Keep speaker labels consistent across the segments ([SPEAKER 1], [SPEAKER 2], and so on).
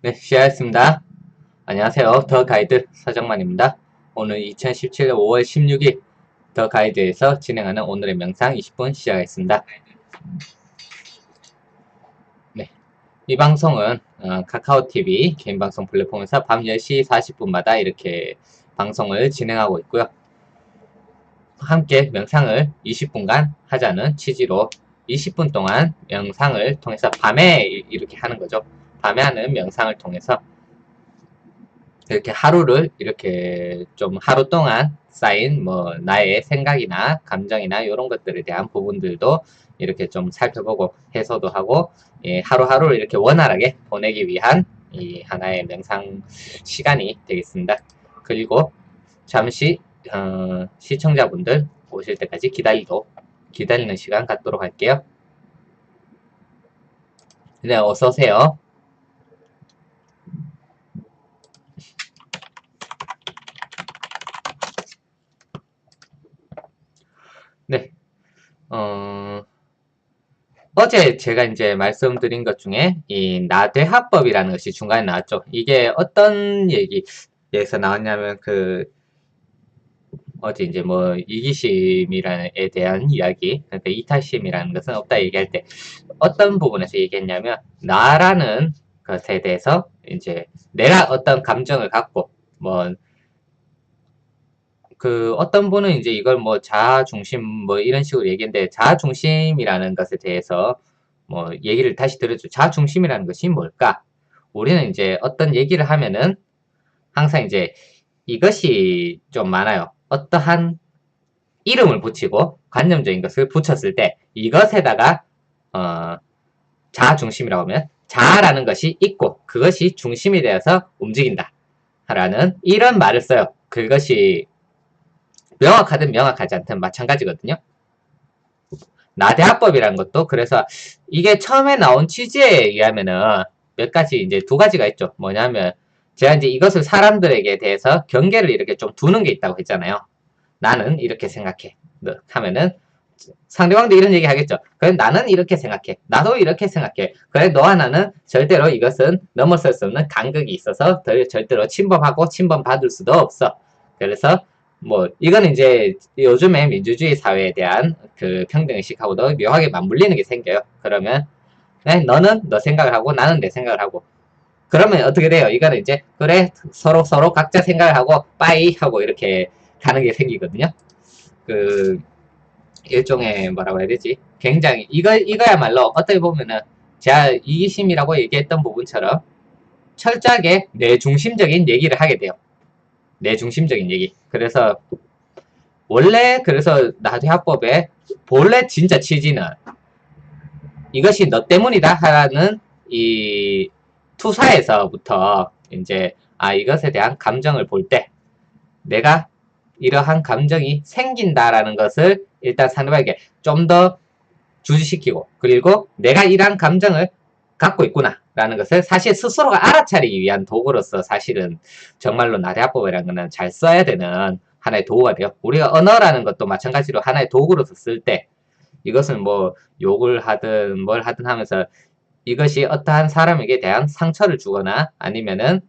[SPEAKER 1] 네, 시작하겠습니다. 안녕하세요. 더 가이드 서정만입니다. 오늘 2017년 5월 16일 더 가이드에서 진행하는 오늘의 명상 20분 시작하겠습니다. 네, 이 방송은 카카오TV 개인방송 플랫폼에서 밤 10시 40분마다 이렇게 방송을 진행하고 있고요. 함께 명상을 20분간 하자는 취지로 20분 동안 명상을 통해서 밤에 이렇게 하는 거죠. 밤에 하는 명상을 통해서 이렇게 하루를 이렇게 좀 하루 동안 쌓인 뭐 나의 생각이나 감정이나 이런 것들에 대한 부분들도 이렇게 좀 살펴보고 해소도 하고, 예, 하루하루를 이렇게 원활하게 보내기 위한 이 하나의 명상 시간이 되겠습니다. 그리고 잠시 시청자분들 오실 때까지 기다리는 시간 갖도록 할게요. 네, 어서 오세요. 네, 어제 제가 이제 말씀드린 것 중에 이 나대화법이라는 것이 중간에 나왔죠. 이게 어떤 얘기에서 나왔냐면 어제 이제 뭐 이기심이라에 대한 이야기, 그러니까 이타심이라는 것은 없다 얘기할 때 어떤 부분에서 얘기했냐면, 나라는 것에 대해서 이제 내가 어떤 감정을 갖고 뭐 어떤 분은 이제 이걸 뭐 자아중심 뭐 이런 식으로 얘기했는데, 자아중심이라는 것에 대해서 뭐 얘기를 다시 들었죠. 자아중심이라는 것이 뭘까? 우리는 이제 어떤 얘기를 하면은 항상 이제 이것이 좀 많아요. 어떠한 이름을 붙이고 관념적인 것을 붙였을 때 이것에다가 자아중심이라고 하면 자아라는 것이 있고 그것이 중심이 되어서 움직인다 라는 이런 말을 써요. 그것이 명확하든 명확하지 않든 마찬가지거든요. 나대화법이라는 것도 그래서 이게 처음에 나온 취지에 의하면은 몇 가지 이제 두 가지가 있죠. 뭐냐면 제가 이제 이것을 사람들에게 대해서 경계를 이렇게 좀 두는 게 있다고 했잖아요. 나는 이렇게 생각해 하면은 상대방도 이런 얘기 하겠죠. 그래, 나는 이렇게 생각해. 나도 이렇게 생각해. 그래, 너와 나는 절대로 이것은 넘어설 수 없는 간극이 있어서 절대로 침범하고 침범받을 수도 없어. 그래서 뭐 이거는 이제 요즘에 민주주의 사회에 대한 그 평등의식하고도 묘하게 맞물리는 게 생겨요. 그러면 네, 너는 너 생각을 하고 나는 내 생각을 하고, 그러면 어떻게 돼요? 이거는 이제 그래, 서로 각자 생각을 하고 빠이 하고 이렇게 가는 게 생기거든요. 그 일종의 뭐라고 해야 되지? 굉장히 이거야말로 어떻게 보면은 제가 이기심이라고 얘기했던 부분처럼 철저하게 내중심적인 얘기를 하게 돼요. 내중심적인 얘기. 그래서 그래서 나대화법의 본래 진짜 취지는 이것이 너 때문이다 하는 이 투사에서부터 이제 이것에 대한 감정을 볼 때 내가 이러한 감정이 생긴다라는 것을 일단 상대방에게 좀 더 주지시키고, 그리고 내가 이러한 감정을 갖고 있구나 라는 것을 사실 스스로가 알아차리기 위한 도구로서 사실은 정말로 나대화법이라는 것은 잘 써야 되는 하나의 도구가 돼요. 우리가 언어라는 것도 마찬가지로 하나의 도구로서 쓸 때 이것은 뭐 욕을 하든 뭘 하든 하면서 이것이 어떠한 사람에게 대한 상처를 주거나 아니면은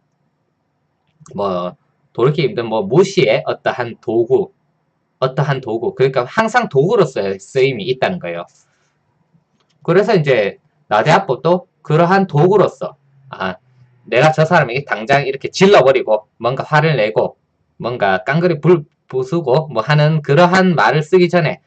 [SPEAKER 1] 뭐 돌이키기 힘든 뭐 무시의 어떠한 도구, 그러니까 항상 도구로서의 쓰임이 있다는 거예요. 그래서 이제 나대화법도 그러한 도구로서 내가 저 사람에게 당장 이렇게 질러버리고 뭔가 화를 내고 뭔가 깡그리 부수고 뭐 하는 그러한 말을 쓰기 전에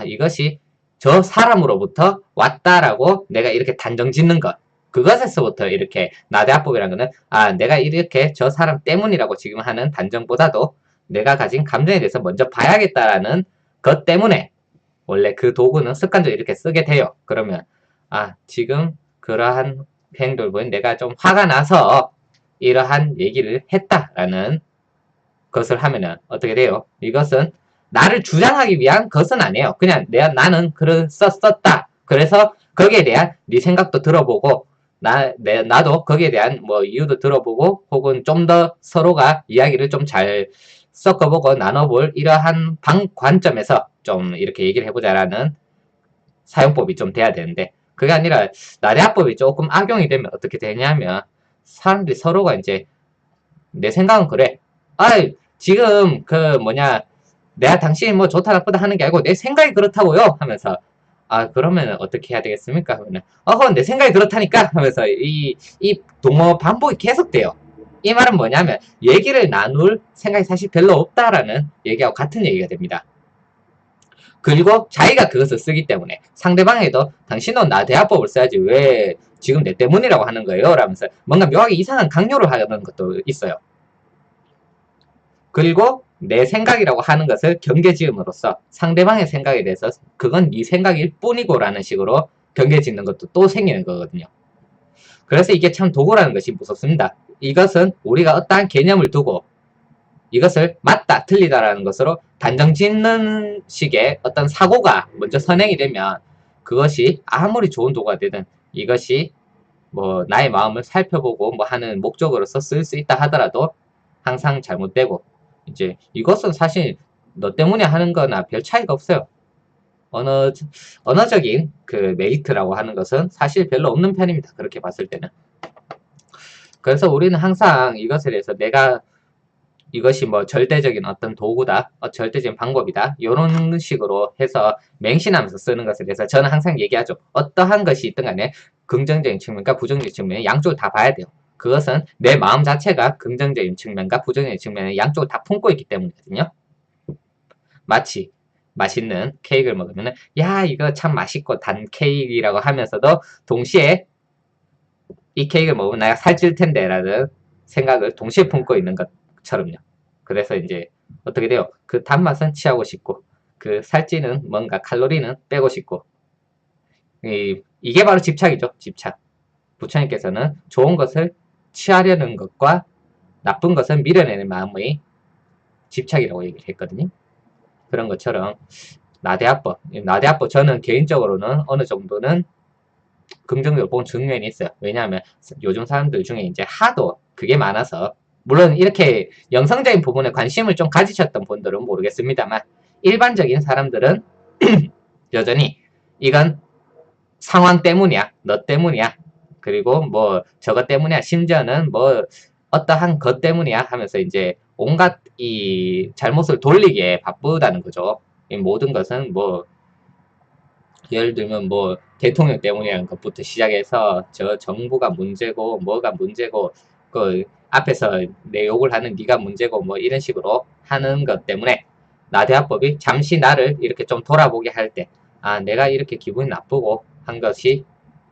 [SPEAKER 1] 이것이 저 사람으로부터 왔다라고 내가 이렇게 단정 짓는 것, 그것에서부터 이렇게 나대화법이라는 거는 내가 이렇게 저 사람 때문이라고 지금 하는 단정보다도 내가 가진 감정에 대해서 먼저 봐야겠다라는 것 때문에 원래 그 도구는 습관적으로 이렇게 쓰게 돼요. 그러면 지금 그러한 행동을 보니 내가 좀 화가 나서 이러한 얘기를 했다라는 것을 하면은 어떻게 돼요? 이것은 나를 주장하기 위한 것은 아니에요. 그냥 나는 썼다. 그래서 거기에 대한 네 생각도 들어보고 나도 거기에 대한 뭐 이유도 들어보고 혹은 좀 더 서로가 이야기를 좀 잘 섞어보고 나눠볼 이러한 관점에서 좀 이렇게 얘기를 해보자라는 사용법이 좀 돼야 되는데, 그게 아니라 나대화법이 조금 악용이 되면 어떻게 되냐면 사람들이 서로가 이제 내 생각은 그래. 아, 지금 그 뭐냐 내가 당신이 뭐 좋다 나쁘다 하는 게 아니고 내 생각이 그렇다고요 하면서 아 그러면 어떻게 해야 되겠습니까 하면은 어허 내 생각이 그렇다니까 하면서 이 동어 반복이 계속돼요. 이 말은 뭐냐면 얘기를 나눌 생각이 사실 별로 없다라는 얘기하고 같은 얘기가 됩니다. 그리고 자기가 그것을 쓰기 때문에 상대방에도 당신은 나 대화법을 써야지 왜 지금 내 때문이라고 하는 거예요 라면서 뭔가 묘하게 이상한 강요를 하는 것도 있어요. 그리고 내 생각이라고 하는 것을 경계지음으로써 상대방의 생각에 대해서 그건 네 생각일 뿐이고 라는 식으로 경계짓는 것도 또 생기는 거거든요. 그래서 이게 참 도구라는 것이 무섭습니다. 이것은 우리가 어떠한 개념을 두고 이것을 맞다 틀리다라는 것으로 단정 짓는 식의 어떤 사고가 먼저 선행이 되면 그것이 아무리 좋은 도구가 되든 이것이 뭐 나의 마음을 살펴보고 뭐 하는 목적으로서 쓸 수 있다 하더라도 항상 잘못되고 이제 이것은 사실 너 때문에 하는 거나 별 차이가 없어요. 언어적인 그 메리트라고 하는 것은 사실 별로 없는 편입니다. 그렇게 봤을 때는. 그래서 우리는 항상 이것에 대해서 내가 이것이 뭐 절대적인 어떤 도구다, 절대적인 방법이다, 이런 식으로 해서 맹신하면서 쓰는 것에 대해서 저는 항상 얘기하죠. 어떠한 것이 있든 간에 긍정적인 측면과 부정적인 측면 양쪽을 다 봐야 돼요. 그것은 내 마음 자체가 긍정적인 측면과 부정적인 측면을 양쪽을 다 품고 있기 때문이거든요. 마치 맛있는 케이크를 먹으면 야 이거 참 맛있고 단 케이크라고 하면서도 동시에 이 케이크를 먹으면 내가 살찔 텐데 라는 생각을 동시에 품고 있는 것처럼요. 그래서 이제 어떻게 돼요? 그 단맛은 취하고 싶고 그 살찌는 뭔가 칼로리는 빼고 싶고 이게 바로 집착이죠. 집착. 부처님께서는 좋은 것을 취하려는 것과 나쁜 것을 밀어내는 마음의 집착이라고 얘기를 했거든요. 그런 것처럼 나대화법 저는 개인적으로는 어느 정도는 긍정적으로 본 측면이 있어요. 왜냐하면 요즘 사람들 중에 이제 하도 그게 많아서 물론 이렇게 영성적인 부분에 관심을 좀 가지셨던 분들은 모르겠습니다만 일반적인 사람들은 여전히 이건 상황 때문이야, 너 때문이야, 그리고 뭐 저것 때문이야, 심지어는 뭐 어떠한 것 때문이야 하면서 이제 온갖 이 잘못을 돌리기에 바쁘다는 거죠. 이 모든 것은 뭐 예를 들면 뭐 대통령 때문이라는 것부터 시작해서 저 정부가 문제고 뭐가 문제고 그 앞에서 내 욕을 하는 네가 문제고 뭐 이런 식으로 하는 것 때문에 나대화법이 잠시 나를 이렇게 좀 돌아보게 할 때 아 내가 이렇게 기분이 나쁘고 한 것이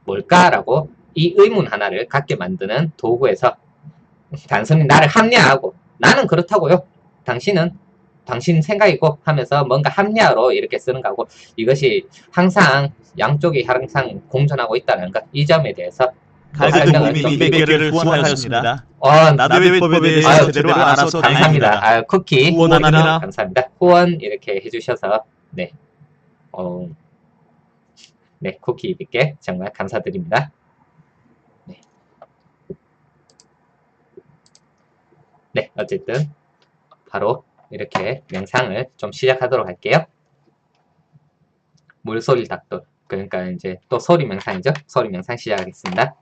[SPEAKER 1] 뭘까라고 이 의문 하나를 갖게 만드는 도구에서 단순히 나를 합리화하고 나는 그렇다고요. 당신은 당신 생각이고 하면서 뭔가 합리화로 이렇게 쓰는 거고 이것이 항상 양쪽이 항상 공존하고 있다는 것 이 점에 대해서 설명을 좀
[SPEAKER 2] 200개를 후원하였습니다.
[SPEAKER 3] 나대법에 대해서 제대로 알아서
[SPEAKER 1] 감사합니다.
[SPEAKER 3] 다행입니다.
[SPEAKER 1] 아, 쿠키
[SPEAKER 3] 후원합니다.
[SPEAKER 1] 감사합니다. 후원 이렇게 해주셔서 네, 네 쿠키 200개 정말 감사드립니다. 네. 네, 어쨌든 바로 이렇게 명상을 좀 시작하도록 할게요. 물소리 닭돌. 그러니까 이제 또 소리 명상이죠. 소리 명상 시작하겠습니다.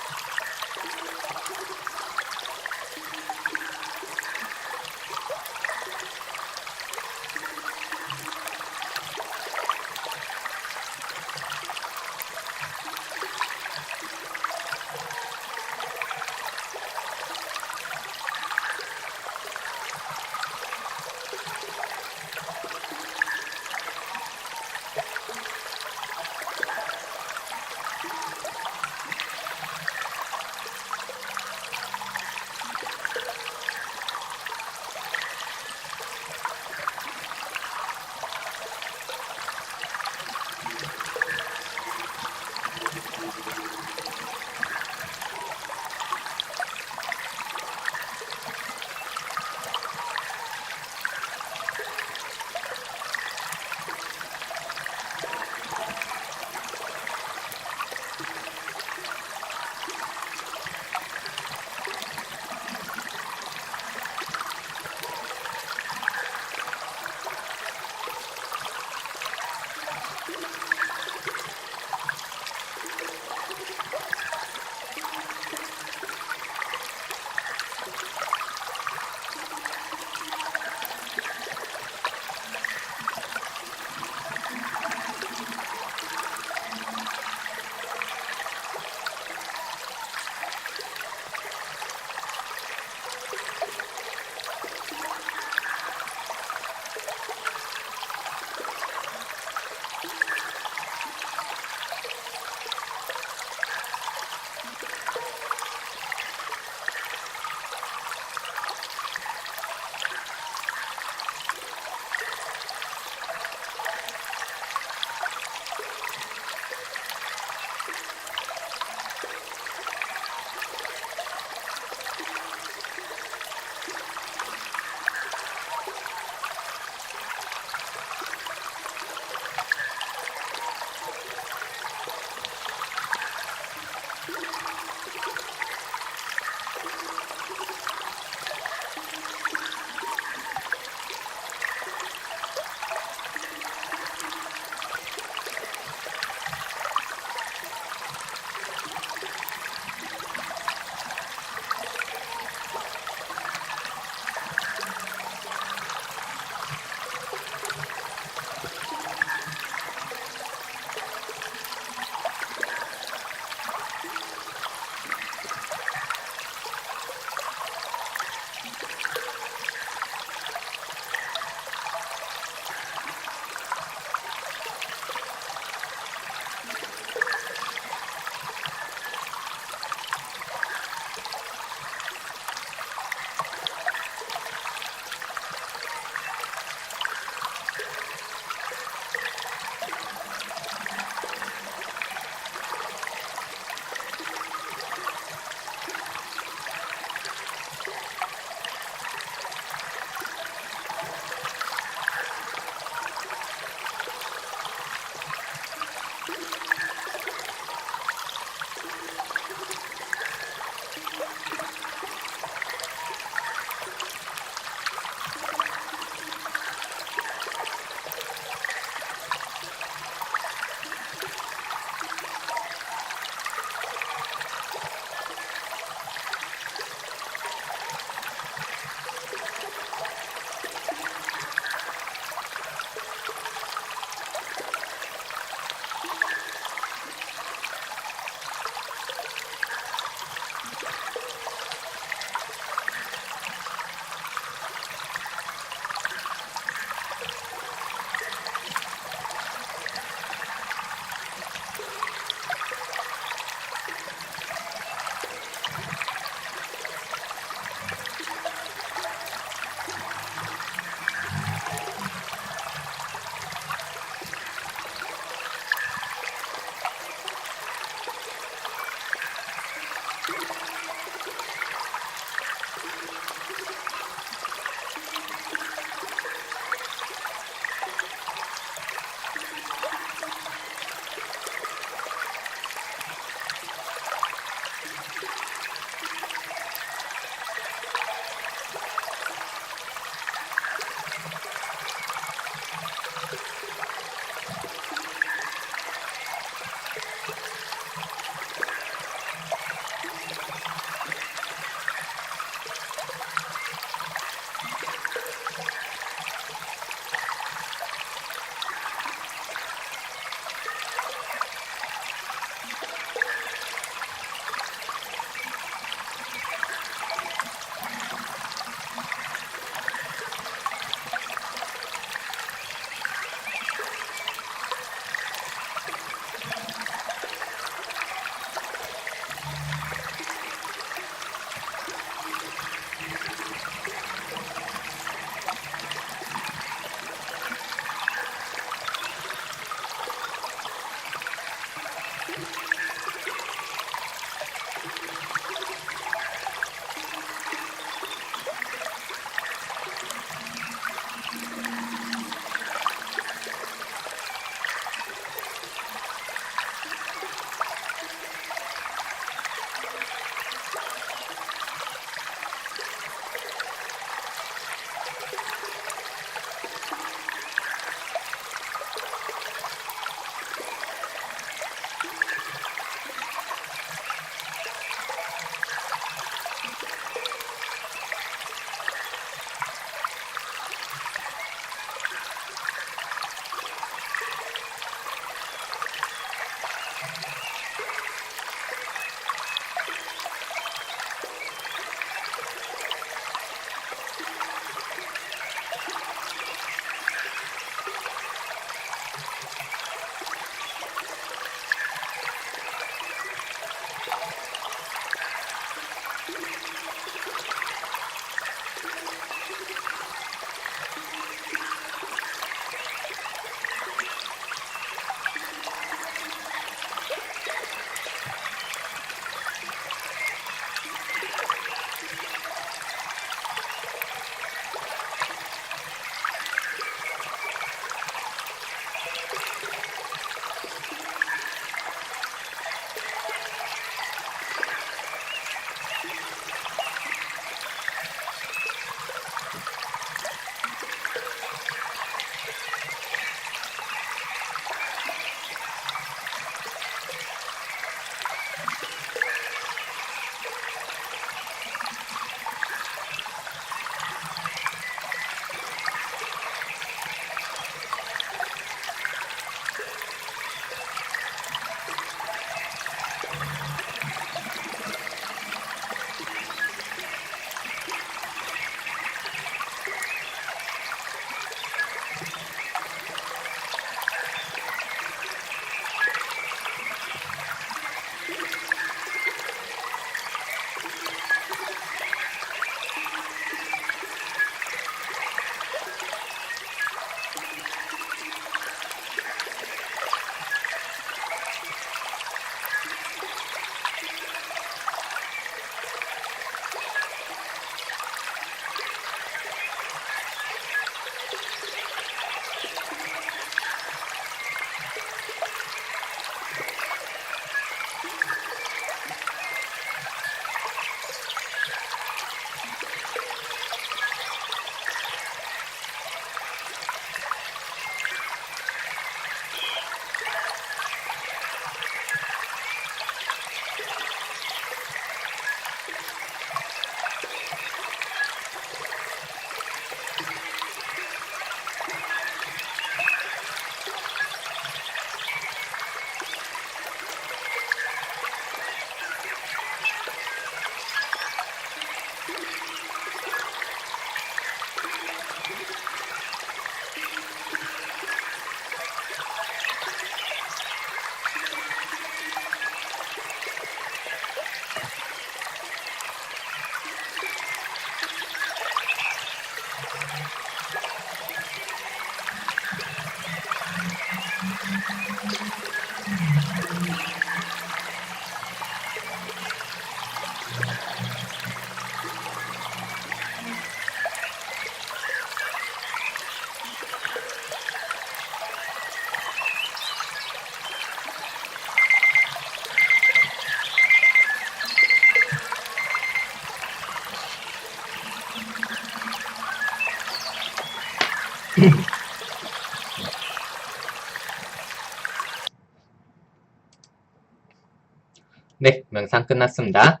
[SPEAKER 1] 네, 명상 끝났습니다.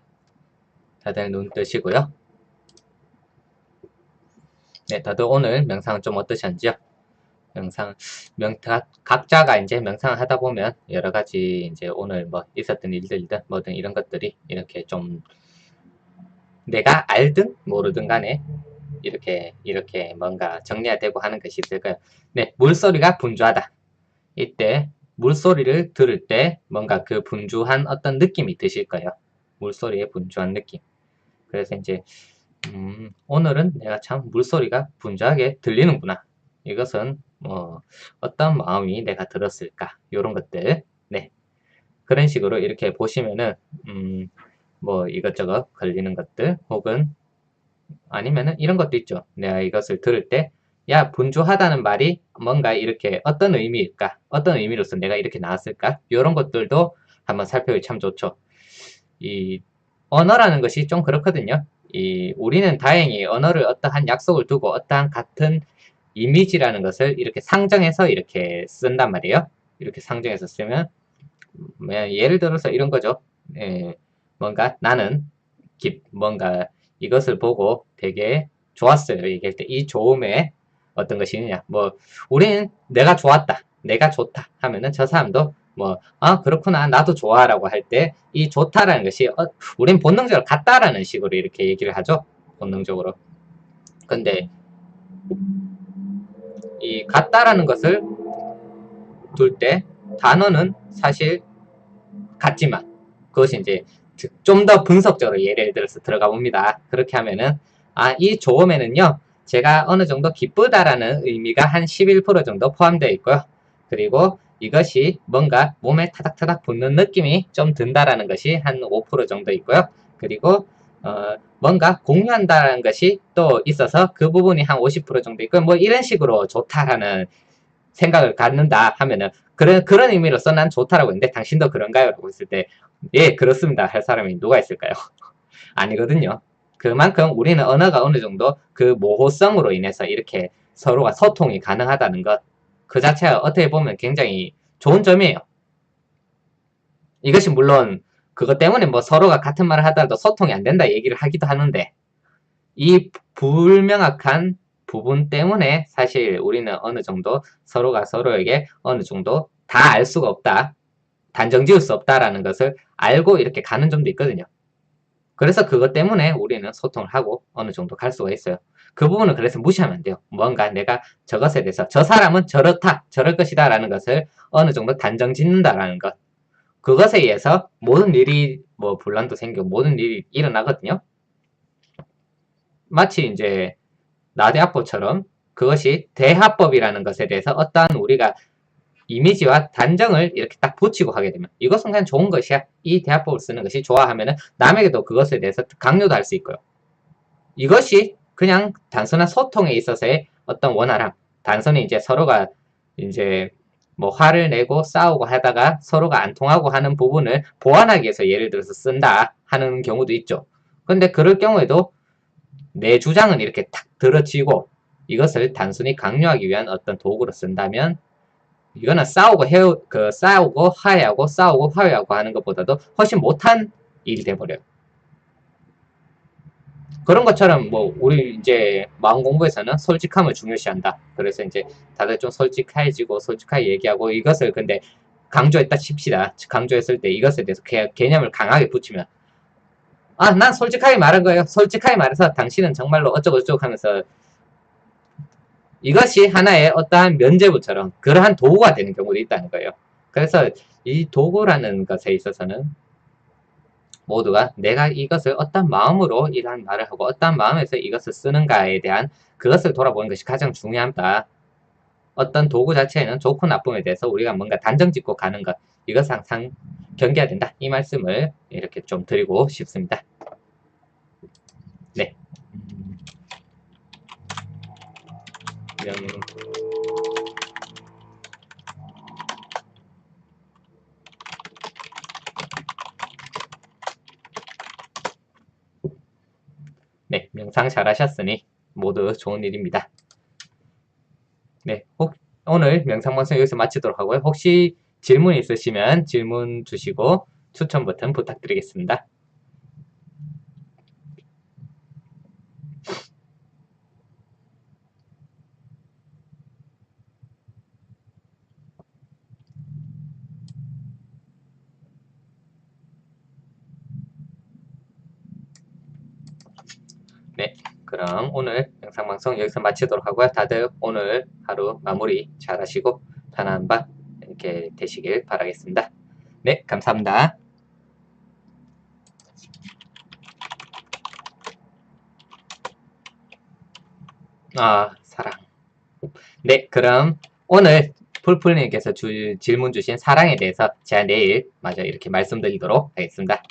[SPEAKER 1] 다들 눈 뜨시고요. 네, 다들 오늘 명상은 좀 어떠셨는지요? 명상, 각자가 이제 명상을 하다 보면 여러 가지 이제 오늘 뭐 있었던 일들이든 뭐든 이런 것들이 이렇게 좀 내가 알든 모르든 간에 이렇게 뭔가 정리가 되고 하는 것이 있을까요? 네, 물소리가 분주하다. 이때 물소리를 들을 때 뭔가 그 분주한 어떤 느낌이 드실 거예요. 물소리의 분주한 느낌. 그래서 이제 오늘은 내가 참 물소리가 분주하게 들리는구나. 이것은 뭐 어떤 마음이 내가 들었을까? 이런 것들. 네. 그런 식으로 이렇게 보시면은 뭐 이것저것 걸리는 것들 혹은 아니면은 이런 것도 있죠. 내가 이것을 들을 때 야, 분주하다는 말이 뭔가 이렇게 어떤 의미일까? 어떤 의미로서 내가 이렇게 나왔을까? 이런 것들도 한번 살펴보기 참 좋죠. 이 언어라는 것이 좀 그렇거든요. 우리는 다행히 언어를 어떠한 약속을 두고 어떠한 같은 이미지라는 것을 이렇게 상정해서 이렇게 쓴단 말이에요. 이렇게 상정해서 쓰면 예를 들어서 이런 거죠. 예, 뭔가 나는 뭔가 이것을 보고 되게 좋았어요. 얘기할 때 이 좋음에 어떤 것이 있느냐. 뭐 우리는 내가 좋았다. 내가 좋다 하면은 저 사람도 뭐 아 그렇구나 나도 좋아라고 할 때 이 좋다라는 것이 우린 본능적으로 같다라는 식으로 이렇게 얘기를 하죠. 본능적으로. 근데 이 같다라는 것을 둘 때 단어는 사실 같지만 그것이 이제 좀 더 분석적으로 예를 들어서 들어가 봅니다. 그렇게 하면은 이 조음에는요 제가 어느 정도 기쁘다라는 의미가 한 11% 정도 포함되어 있고요. 그리고 이것이 뭔가 몸에 타닥타닥 붙는 느낌이 좀 든다라는 것이 한 5% 정도 있고요. 그리고 뭔가 공유한다는 것이 또 있어서 그 부분이 한 50% 정도 있고 뭐 이런 식으로 좋다라는 생각을 갖는다 하면은 그런 의미로서 난 좋다라고 했는데 당신도 그런가요? 라고 했을 때 예 그렇습니다 할 사람이 누가 있을까요? 아니거든요. 그만큼 우리는 언어가 어느 정도 그 모호성으로 인해서 이렇게 서로가 소통이 가능하다는 것 그 자체가 어떻게 보면 굉장히 좋은 점이에요. 이것이 물론 그것 때문에 뭐 서로가 같은 말을 하더라도 소통이 안 된다 얘기를 하기도 하는데 이 불명확한 부분 때문에 사실 우리는 어느 정도 서로가 서로에게 어느 정도 다 알 수가 없다. 단정 지을 수 없다라는 것을 알고 이렇게 가는 점도 있거든요. 그래서 그것 때문에 우리는 소통을 하고 어느 정도 갈 수가 있어요. 그 부분은 그래서 무시하면 안 돼요. 뭔가 내가 저것에 대해서 저 사람은 저렇다, 저럴 것이다 라는 것을 어느 정도 단정 짓는다라는 것. 그것에 의해서 모든 일이 뭐 분란도 생기고 모든 일이 일어나거든요. 마치 이제 나대합법처럼 그것이 대합법이라는 것에 대해서 어떠한 우리가 이미지와 단정을 이렇게 딱 붙이고 하게 되면 이것은 그냥 좋은 것이야. 이 대화법을 쓰는 것이 좋아하면은 남에게도 그것에 대해서 강요도 할 수 있고요. 이것이 그냥 단순한 소통에 있어서의 어떤 원활함. 단순히 이제 서로가 이제 뭐 화를 내고 싸우고 하다가 서로가 안 통하고 하는 부분을 보완하기 위해서 예를 들어서 쓴다 하는 경우도 있죠. 근데 그럴 경우에도 내 주장은 이렇게 탁 들어지고 이것을 단순히 강요하기 위한 어떤 도구로 쓴다면 이거는 싸우고 화해하고 싸우고 화해하고 하는 것보다도 훨씬 못한 일이 돼버려요. 그런 것처럼 뭐 우리 이제 마음 공부에서는 솔직함을 중요시한다. 그래서 이제 다들 좀 솔직해지고 솔직하게 얘기하고 이것을 근데 강조했다 칩시다. 강조했을 때 이것에 대해서 개념을 강하게 붙이면 난 솔직하게 말한 거예요. 솔직하게 말해서 당신은 정말로 어쩌고저쩌고 하면서 이것이 하나의 어떠한 면죄부처럼 그러한 도구가 되는 경우도 있다는 거예요. 그래서 이 도구라는 것에 있어서는 모두가 내가 이것을 어떤 마음으로 이러한 말을 하고 어떤 마음에서 이것을 쓰는가에 대한 그것을 돌아보는 것이 가장 중요하다. 어떤 도구 자체에는 좋고 나쁨에 대해서 우리가 뭔가 단정 짓고 가는 것 이것 항상 경계해야 된다. 이 말씀을 이렇게 좀 드리고 싶습니다. 네. 네, 명상 잘하셨으니 모두 좋은 일입니다. 네, 오늘 명상방송 여기서 마치도록 하고요. 혹시 질문 있으시면 질문 주시고 추천 버튼 부탁드리겠습니다. 네, 그럼 오늘 영상방송 여기서 마치도록 하고요. 다들 오늘 하루 마무리 잘 하시고 편안한 밤 이렇게 되시길 바라겠습니다. 네, 감사합니다. 사랑. 네, 그럼 오늘 풀풀님께서 질문 주신 사랑에 대해서 제가 내일 마저 이렇게 말씀드리도록 하겠습니다.